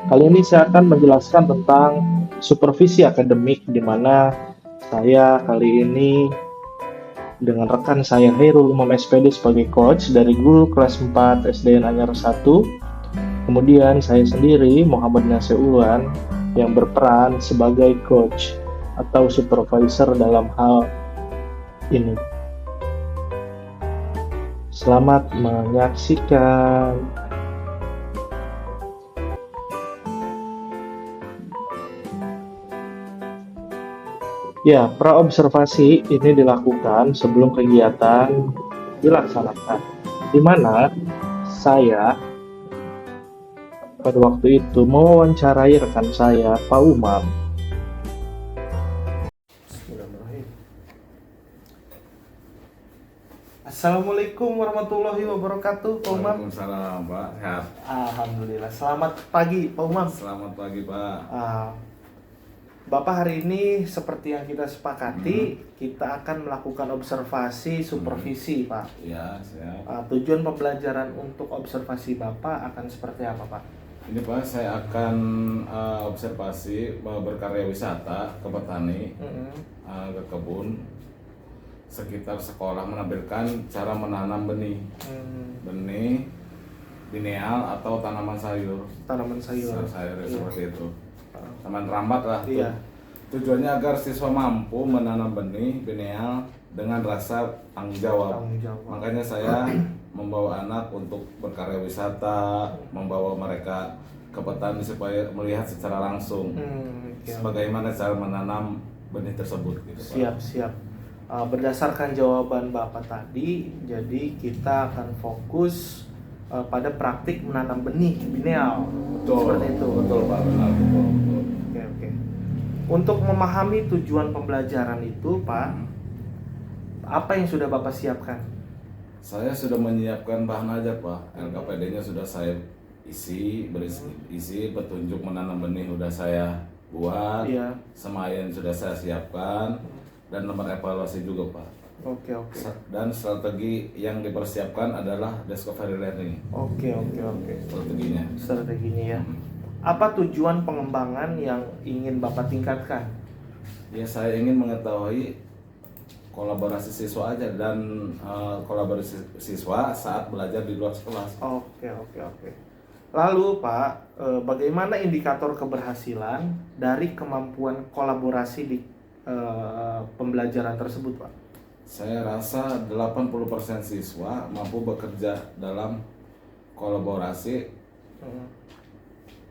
Kali ini saya akan menjelaskan tentang supervisi akademik, di mana saya kali ini dengan rekan saya Hairul Umam SPD sebagai coach dari guru kelas 4 SDN Anyar 1. Kemudian saya sendiri Muhammad Nasir Uluan yang berperan sebagai coach atau supervisor dalam hal ini. Selamat menyaksikan. Ya, praobservasi ini dilakukan sebelum kegiatan dilaksanakan, di mana saya pada waktu itu mewawancarai rekan saya, Pak Umam. Assalamualaikum warahmatullahi wabarakatuh, Pak Umam. Waalaikumsalam, Pak. Sehat. Alhamdulillah. Selamat pagi, Pak Umam. Selamat pagi, Pak. Bapak, hari ini seperti yang kita sepakati, kita akan melakukan observasi supervisi, Pak. Ya, siap. Tujuan pembelajaran untuk observasi Bapak akan seperti apa, Pak? Ini Pak, saya akan observasi berkarya wisata ke petani, ke kebun, sekitar sekolah, menampilkan cara menanam benih, benih lineal atau tanaman sayur. Tanaman sayur. Sayur Iya. seperti itu. Taman rambat lah. Iya. Tujuannya agar siswa mampu menanam benih lineal dengan rasa tanggung jawab. Makanya saya membawa anak untuk berkarya wisata, membawa mereka ke petani supaya melihat secara langsung bagaimana cara menanam benih tersebut. Gitu, Siap. Berdasarkan jawaban Bapak tadi, jadi kita akan fokus pada praktik menanam benih lineal. Betul, Seperti itu. betul Pak, benar, betul. Oke. Untuk memahami tujuan pembelajaran itu, Pak, apa yang sudah Bapak siapkan? Saya sudah menyiapkan bahan ajar, Pak. LKPD-nya sudah saya isi petunjuk menanam benih sudah saya buat, semayan sudah saya siapkan, dan nomor evaluasi juga, Pak. Oke. Dan strategi yang dipersiapkan adalah discovery learning. Oke. Strateginya ya. Apa tujuan pengembangan yang ingin Bapak tingkatkan? Ya, saya ingin mengetahui kolaborasi siswa aja dan kolaborasi siswa saat belajar di luar kelas. Oke. Lalu Pak, bagaimana indikator keberhasilan dari kemampuan kolaborasi di pembelajaran tersebut, Pak? Saya rasa 80% siswa mampu bekerja dalam kolaborasi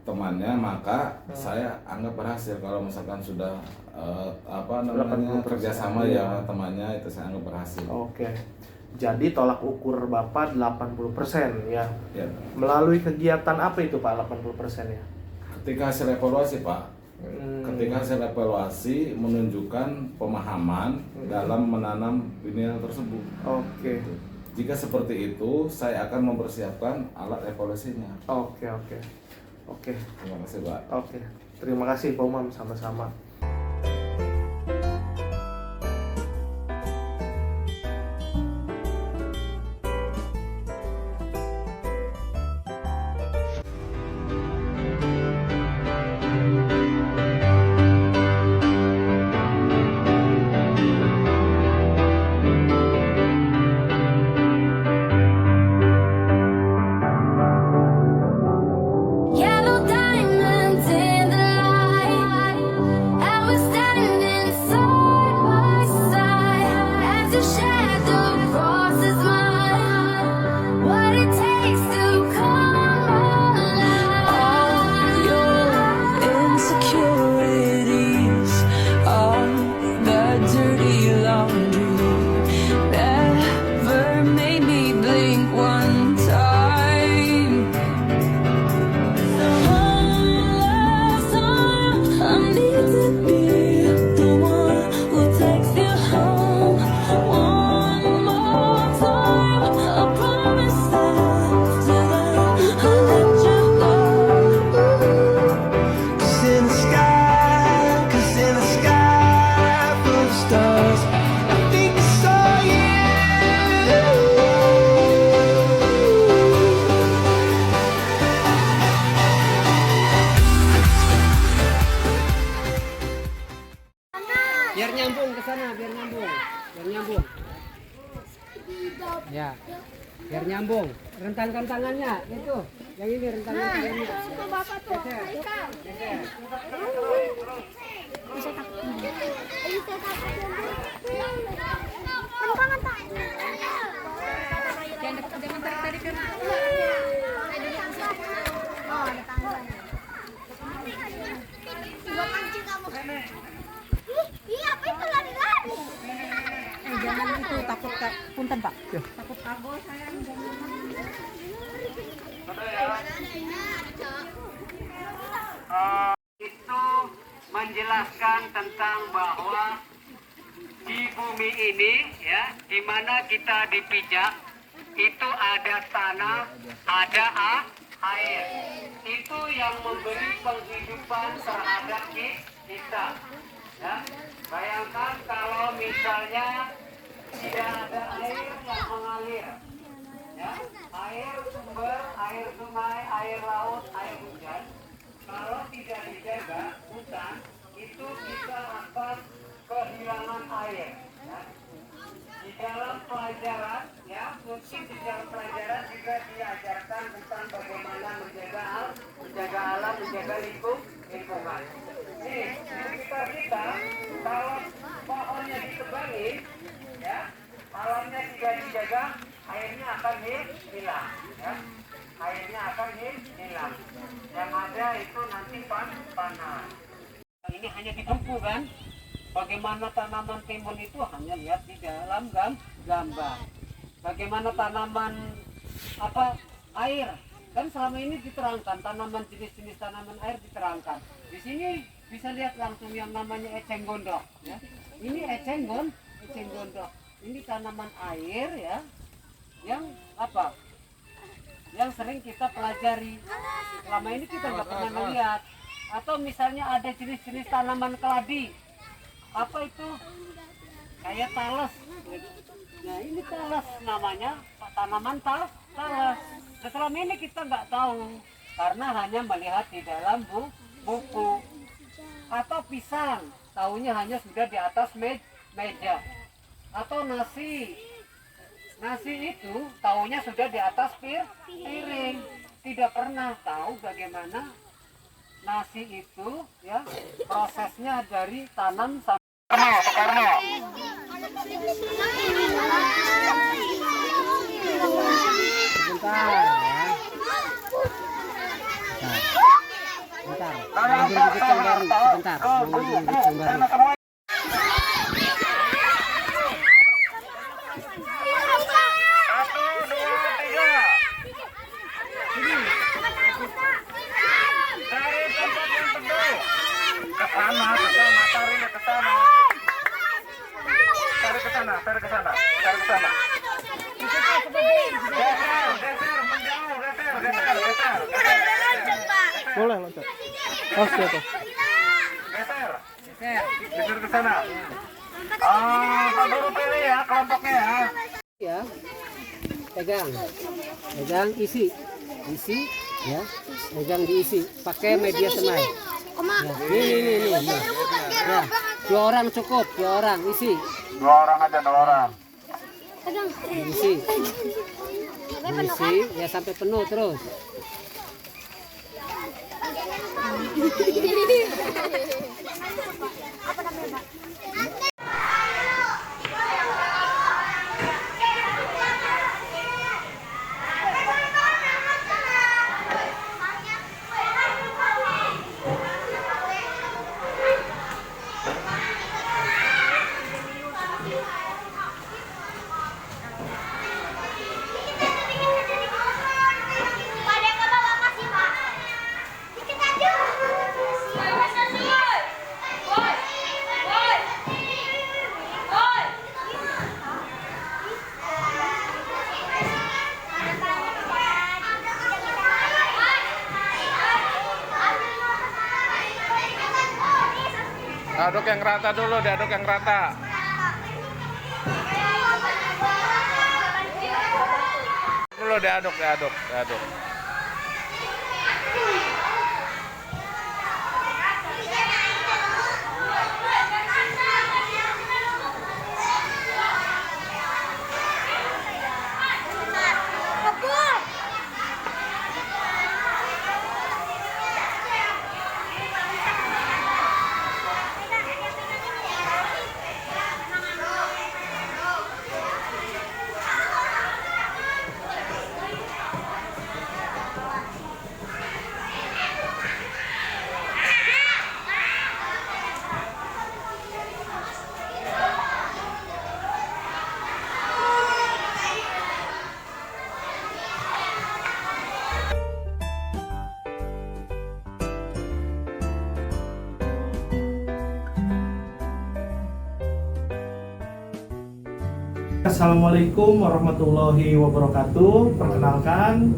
temannya, maka saya anggap berhasil. Kalau misalkan sudah kerjasama ya temannya, itu saya anggap berhasil. Oke. Jadi tolak ukur Bapak 80% ya. Ya. Melalui kegiatan apa itu Pak 80% ya? Ketika hasil evaluasi, Pak. Ketika hasil evaluasi menunjukkan pemahaman dalam menanam benih tersebut. Oke. Jika seperti itu, saya akan mempersiapkan alat evaluasinya. Oke. Terima kasih, Pak. Oke. Terima kasih Pak Umam, sama-sama. Yellow diamonds in the light. ke sana biar nyambung. Biar nyambung. Ya. Biar nyambung. Rentangkan tangannya itu. Yang ini rentangkan tangannya. Itu Bapak tuh. Haikal. Bisa takut. Bisa takut. Rentangkan tangannya. Jangan tarik tadi kan. Oh, ada tangga. Gua pancing kamu. Iya, apa itu lari-lari? Jangan itu takut punten, Pak. Takut kabur saya. Itu menjelaskan tentang bahwa di bumi ini ya, di mana kita dipijak itu ada tanah, ada air. Itu yang memberi penghidupan terhadap kita. Ya. Bayangkan kalau misalnya tidak ada air yang mengalir. Ya, air sumber, air sungai, air laut, air hujan. Kalau tidak dijaga hutan, itu kita akan kehilangan air. Ya. Di dalam pelajaran, ya mungkin di dalam pelajaran juga diajarkan tentang bagaimana menjaga alam, menjaga lingkungan. Nih, kita kalau pohonnya ditebangin, ya alamnya tidak dijaga, airnya akan hilang, ya. Airnya akan hilang. Yang ada itu nanti panas. Ini hanya di buku kan? Bagaimana tanaman timun itu hanya lihat di dalam gambar. Bagaimana tanaman air kan selama ini diterangkan, tanaman jenis-jenis tanaman air diterangkan. Di sini bisa lihat langsung yang namanya eceng gondok. Ya. Ini eceng gondok. Ini tanaman air ya, yang yang sering kita pelajari. Selama ini kita nggak pernah melihat. Atau misalnya ada jenis-jenis tanaman keladi. Apa itu? Kayak talas. Nah ini talas namanya, tanaman talas. Selama ini kita nggak tahu karena hanya melihat di dalam buku. Atau pisang, tahunya hanya sudah di atas meja. Atau nasi itu tahunya sudah di atas piring. Tidak pernah tahu bagaimana nasi itu ya prosesnya dari tanam sampai Soekarno. Sebentar ya. Sebentar. Ambil bibit yang baru. Sebentar. Ambil bibit yang baru. Tarik ke sana. Boleh loncat. Oke. Geser ke sana. Pak Guru pilih ya kelompoknya ya. Ya. Pegang isi ya. Pegang diisi pakai media semai. Ya, ini. Ya. 2 orang cukup, 2 orang isi. 2 orang aja, 2 orang. Isi ya sampai penuh terus. Aduk yang rata dulu, diaduk yang rata. Dulu diaduk. Assalamualaikum warahmatullahi wabarakatuh. Perkenalkan,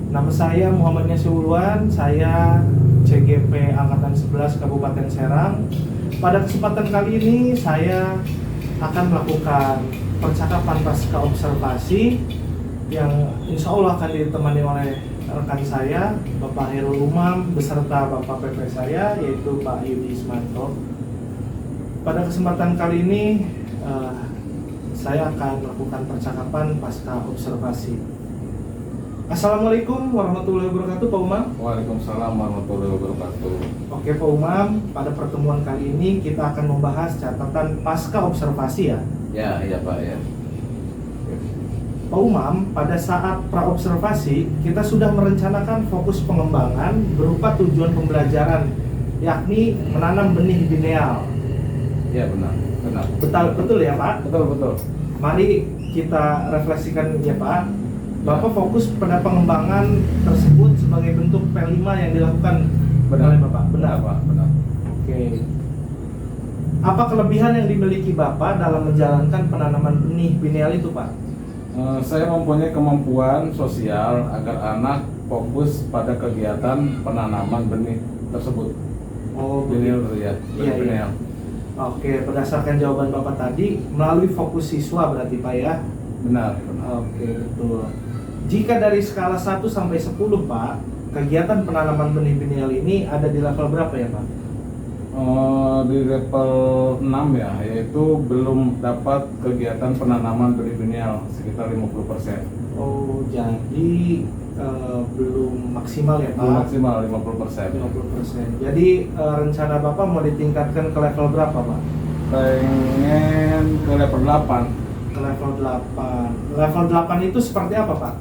nama saya Muhammad Yasyuluan. Saya CGP Angkatan 11 Kabupaten Serang. Pada kesempatan kali ini saya akan melakukan percakapan pasca observasi yang insya Allah akan ditemani oleh rekan saya, Bapak Hairul Umam, beserta Bapak PP saya, yaitu Pak Yudi Ismanto. Pada kesempatan kali ini saya akan melakukan percakapan pasca observasi. Assalamualaikum warahmatullahi wabarakatuh, Pak Umam. Waalaikumsalam warahmatullahi wabarakatuh. Oke, Pak Umam, pada pertemuan kali ini kita akan membahas catatan pasca observasi ya. Ya, iya Pak ya. Pak Umam, pada saat pra-observasi kita sudah merencanakan fokus pengembangan berupa tujuan pembelajaran, yakni menanam benih bineal. Iya benar. Betul ya Pak? Betul. Mari kita refleksikan ya Pak. Bapak fokus pada pengembangan tersebut sebagai bentuk P5 yang dilakukan oleh Bapak. Benar Pak, benar. Oke. Apa kelebihan yang dimiliki Bapak dalam menjalankan penanaman benih bineal itu Pak? Saya mempunyai kemampuan sosial agar anak fokus pada kegiatan penanaman benih tersebut. Oh, Bineal ya. Iya. Bineal. Oke, berdasarkan jawaban Bapak tadi, melalui fokus siswa berarti Pak ya? Benar. Oke, betul. Jika dari skala 1 sampai 10 Pak, kegiatan penanaman benih bineal ini ada di level berapa ya Pak? Di level 6 ya, yaitu belum dapat kegiatan penanaman benih bineal sekitar 50%. Oh, jadi belum maksimal ya Pak? Belum maksimal 50%. 50%. Jadi rencana Bapak mau ditingkatkan ke level berapa Pak? Pengen ke level 8. Ke level 8. Level 8 itu seperti apa Pak?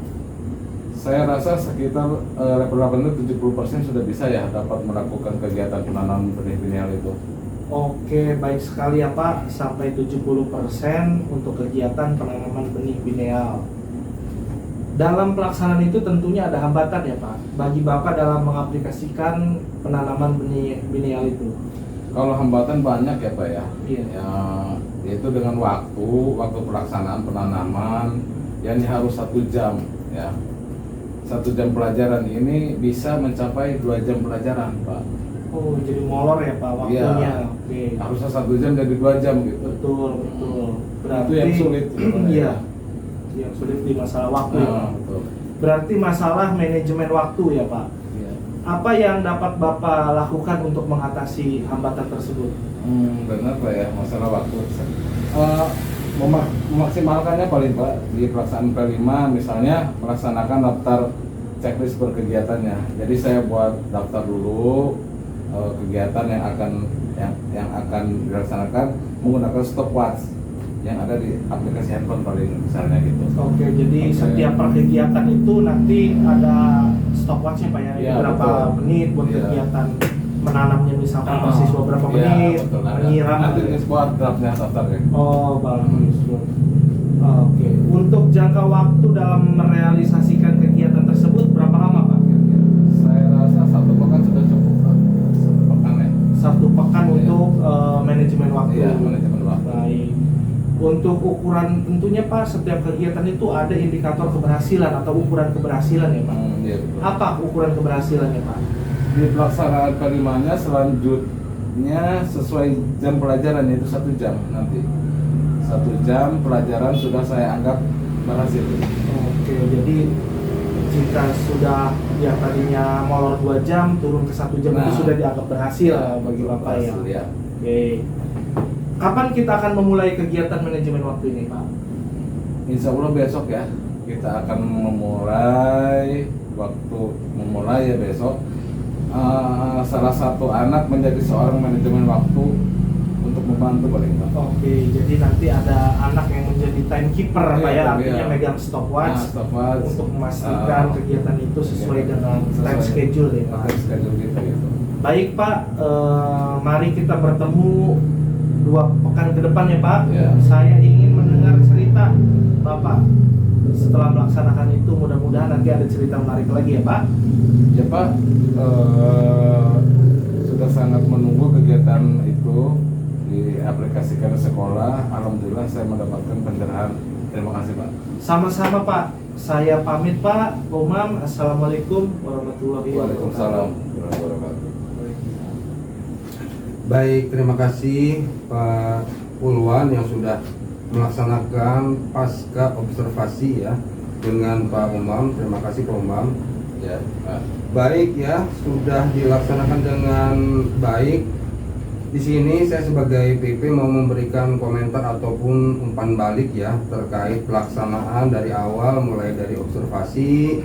Saya rasa sekitar level 8 itu 70% sudah bisa ya dapat melakukan kegiatan penanaman benih bineal itu. Oke, baik sekali ya Pak. Sampai 70% untuk kegiatan penanaman benih bineal. Dalam pelaksanaan itu tentunya ada hambatan ya Pak bagi Bapak dalam mengaplikasikan penanaman benih bineal itu. Kalau hambatan banyak ya Pak ya. Iya. Ya, yaitu dengan waktu pelaksanaan penanaman yang harus 1 jam ya. 1 jam pelajaran ini bisa mencapai 2 jam pelajaran Pak. Oh, jadi molor ya Pak waktunya. Iya. Oke. Harusnya 1 jam jadi 2 jam gitu. Betul. Berarti Itu yang sulit. Iya. Yang sulit di masalah waktu. Betul. Berarti masalah manajemen waktu ya Pak. Iya. Apa yang dapat Bapak lakukan untuk mengatasi hambatan tersebut? Benar Pak ya, masalah waktu. Memaksimalkannya paling Pak di pelaksanaan P5 misalnya melaksanakan daftar checklist berkegiatannya. Jadi saya buat daftar dulu kegiatan yang akan dilaksanakan menggunakan stopwatch yang ada di aplikasi handphone paling misalnya gitu. Oke, jadi setiap perkegiatan itu nanti ada stopwatchnya Pak ya, Iya, berapa betul. menit buat Iya. kegiatan menanamnya misalkan mahasiswa berapa Iya, menit, betul. menyiram. Nanti buat draftnya daftarnya. Oh, bagus. Oke, untuk jangka waktu dalam merealisasikan kegiatan tersebut berapa lama Pak? Saya rasa 1 pekan sudah cukup Pak. 1 pekan ya. 1 pekan Iya. untuk manajemen waktu. Iya, manajemen waktu. Baik. Untuk ukuran tentunya Pak, setiap kegiatan itu ada indikator keberhasilan atau ukuran keberhasilan ya Pak. Iya, betul. Apa ukuran keberhasilannya Pak? Di pelaksanaan P5-nya selanjutnya sesuai jam pelajaran yaitu 1 jam nanti. 1 jam pelajaran sudah saya anggap berhasil. Oke, jadi jika sudah yang tadinya molor 2 jam turun ke 1 jam itu sudah dianggap berhasil bagi Bapak ya. Berhasil, ya. Oke. Kapan kita akan memulai kegiatan manajemen waktu ini Pak? Insya Allah besok ya kita akan memulai ya besok. Salah satu anak menjadi seorang manajemen waktu untuk membantu paling Pak. Oke, jadi nanti ada anak yang menjadi timekeeper Pak ya, artinya megang stopwatch untuk memastikan kegiatan itu sesuai dengan time schedule ya Pak. Time schedule gitu. Baik Pak, mari kita bertemu 2 pekan ke depan ya Pak. Ya. Saya ingin mendengar cerita Bapak setelah melaksanakan itu. Mudah-mudahan nanti ada cerita menarik lagi ya Pak. Ya Pak, sudah sangat menunggu kegiatan itu diaplikasikan di sekolah. Alhamdulillah saya mendapatkan pencerahan. Terima kasih Pak. Sama-sama Pak. Saya pamit Pak. Umam. Assalamualaikum warahmatullahi wabarakatuh. Waalaikumsalam warahmatullahi wabarakatuh. Baik, terima kasih Pak Pulwan yang sudah melaksanakan pasca observasi ya dengan Pak Umam. Terima kasih Pak Umam. Ya, Pak. Baik ya, sudah dilaksanakan dengan baik. Di sini saya sebagai PP mau memberikan komentar ataupun umpan balik ya terkait pelaksanaan dari awal, mulai dari observasi,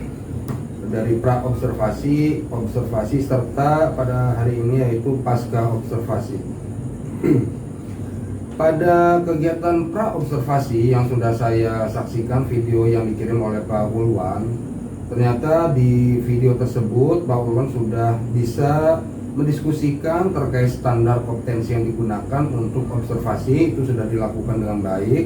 dari pra observasi, observasi serta pada hari ini yaitu pasca observasi. Pada kegiatan pra observasi yang sudah saya saksikan video yang dikirim oleh Pak Ulwan, ternyata di video tersebut Pak Ulwan sudah bisa mendiskusikan terkait standar kompetensi yang digunakan untuk observasi, itu sudah dilakukan dengan baik.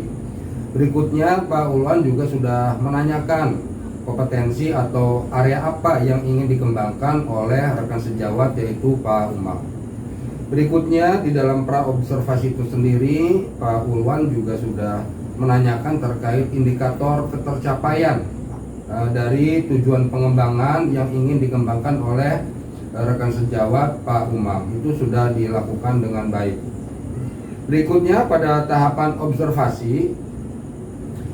Berikutnya Pak Ulwan juga sudah menanyakan kompetensi atau area apa yang ingin dikembangkan oleh rekan sejawat yaitu Pak Umam. Berikutnya di dalam pra observasi itu sendiri Pak Ulwan juga sudah menanyakan terkait indikator ketercapaian dari tujuan pengembangan yang ingin dikembangkan oleh rekan sejawat Pak Umam. Itu sudah dilakukan dengan baik. Berikutnya pada tahapan observasi,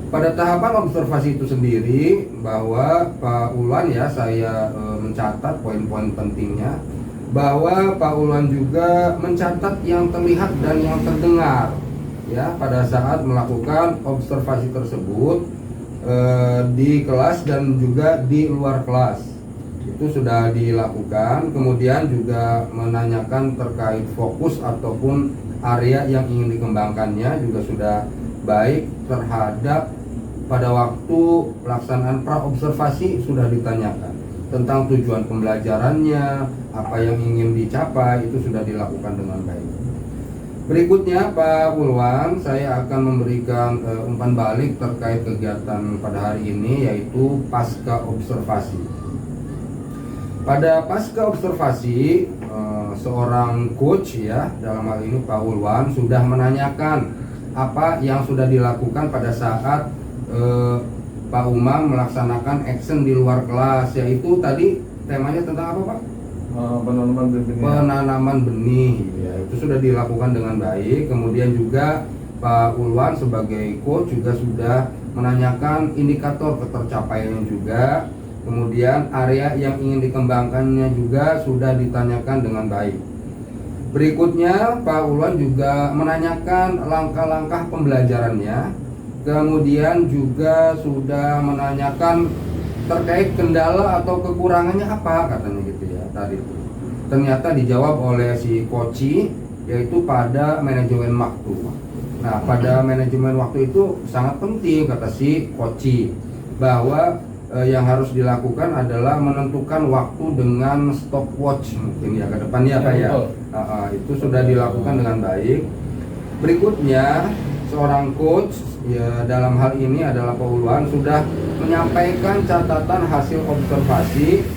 pada tahapan observasi itu sendiri bahwa Pak Ulwan ya saya mencatat poin-poin pentingnya, bahwa Pak Ulwan juga mencatat yang terlihat dan yang terdengar ya pada saat melakukan observasi tersebut di kelas dan juga di luar kelas. Itu sudah dilakukan. Kemudian juga menanyakan terkait fokus ataupun area yang ingin dikembangkannya juga sudah baik. Terhadap pada waktu pelaksanaan pra observasi sudah ditanyakan tentang tujuan pembelajarannya, apa yang ingin dicapai, itu sudah dilakukan dengan baik. Berikutnya Pak Ulwan, saya akan memberikan umpan balik terkait kegiatan pada hari ini yaitu pasca observasi. Pada pasca observasi, seorang coach ya, dalam hal ini Pak Ulwan sudah menanyakan apa yang sudah dilakukan pada saat Pak Umam melaksanakan action di luar kelas, yaitu tadi temanya tentang apa Pak? Penanaman benih. Penanaman benih ya, itu sudah dilakukan dengan baik. Kemudian juga Pak Ulwan sebagai coach juga sudah menanyakan indikator ketercapaiannya juga. Kemudian area yang ingin dikembangkannya juga sudah ditanyakan dengan baik. Berikutnya Pak Ulwan juga menanyakan langkah-langkah pembelajarannya. Kemudian juga sudah menanyakan terkait kendala atau kekurangannya apa katanya gitu ya tadi. Ternyata dijawab oleh si Koci yaitu pada manajemen waktu. Nah, pada manajemen waktu itu sangat penting kata si Koci bahwa yang harus dilakukan adalah menentukan waktu dengan stopwatch mungkin ya ke depannya Pak ya. Itu sudah dilakukan dengan baik. Berikutnya seorang coach ya dalam hal ini adalah Pak Ulwan sudah menyampaikan catatan hasil observasi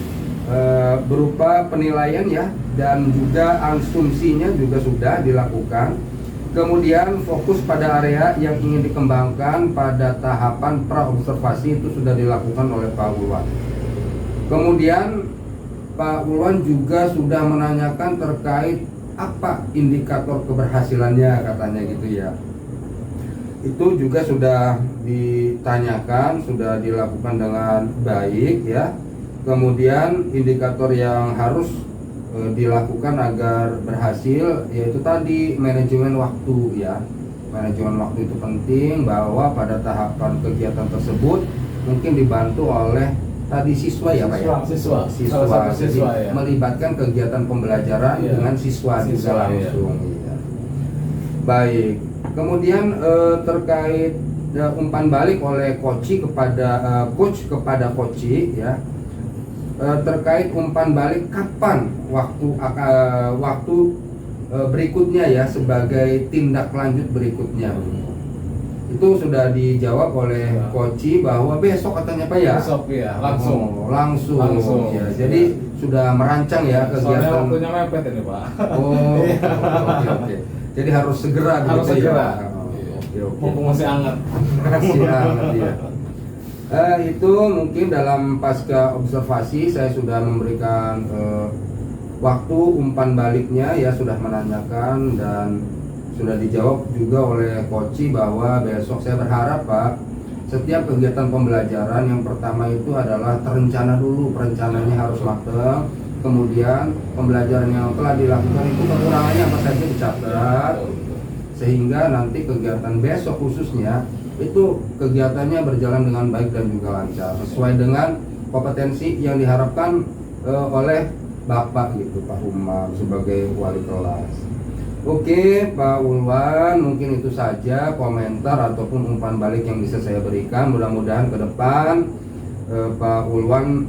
berupa penilaian ya dan juga asumsinya juga sudah dilakukan. Kemudian fokus pada area yang ingin dikembangkan pada tahapan pra observasi itu sudah dilakukan oleh Pak Ulwan. Kemudian Pak Ulwan juga sudah menanyakan terkait apa indikator keberhasilannya katanya gitu ya. Itu juga sudah ditanyakan, sudah dilakukan dengan baik ya. Kemudian indikator yang harus dilakukan agar berhasil yaitu tadi manajemen waktu ya. Manajemen waktu itu penting bahwa pada tahapan kegiatan tersebut mungkin dibantu oleh tadi siswa ya Pak ya. Siswa. Jadi Ya. melibatkan kegiatan pembelajaran dengan siswa juga langsung ya. Baik. Kemudian terkait umpan balik oleh coach kepada coach ya. Terkait umpan balik kapan waktu berikutnya ya sebagai tindak lanjut berikutnya itu sudah dijawab oleh Koci bahwa besok katanya Pak ya. Besok ya, langsung. Langsung ya. Jadi sudah merancang ya kegiatan. Soalnya waktunya mepet ini Pak. Oke. Jadi harus segera Harus begitu segera. ya. Oke, oke. Mumpung masih hangat. Masih hangat ya. Itu mungkin dalam pasca observasi saya sudah memberikan waktu umpan baliknya ya, sudah menanyakan dan sudah dijawab juga oleh Koci bahwa besok saya berharap Pak, setiap kegiatan pembelajaran yang pertama itu adalah terencana dulu, perencanaannya harus matang. Kemudian pembelajaran yang telah dilakukan itu kekurangannya apa saja dicatat, sehingga nanti kegiatan besok khususnya itu kegiatannya berjalan dengan baik dan juga lancar sesuai dengan kompetensi yang diharapkan oleh Bapak gitu, Pak Umar sebagai wali kelas. Oke Pak Ulwan, mungkin itu saja komentar ataupun umpan balik yang bisa saya berikan. Mudah-mudahan ke depan Pak Ulwan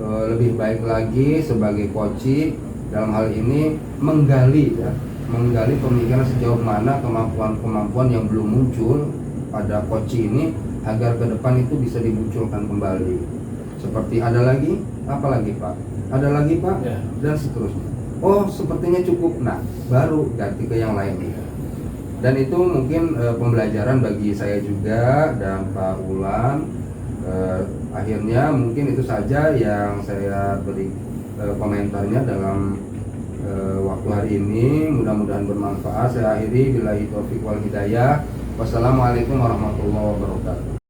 lebih baik lagi sebagai koci dalam hal ini menggali pemikiran sejauh mana kemampuan-kemampuan yang belum muncul pada koci ini agar ke depan itu bisa dimunculkan kembali. Seperti ada lagi, apa lagi Pak? Ada lagi Pak? Ya. Dan seterusnya. Oh sepertinya cukup, nah baru ganti ke yang lainnya. Dan itu mungkin pembelajaran bagi saya juga dan Pak Ulan. Akhirnya mungkin itu saja yang saya beri komentarnya dalam waktu hari ini. Mudah-mudahan bermanfaat. Saya akhiri billahi taufiq wal hidayah. Wassalamualaikum warahmatullahi wabarakatuh.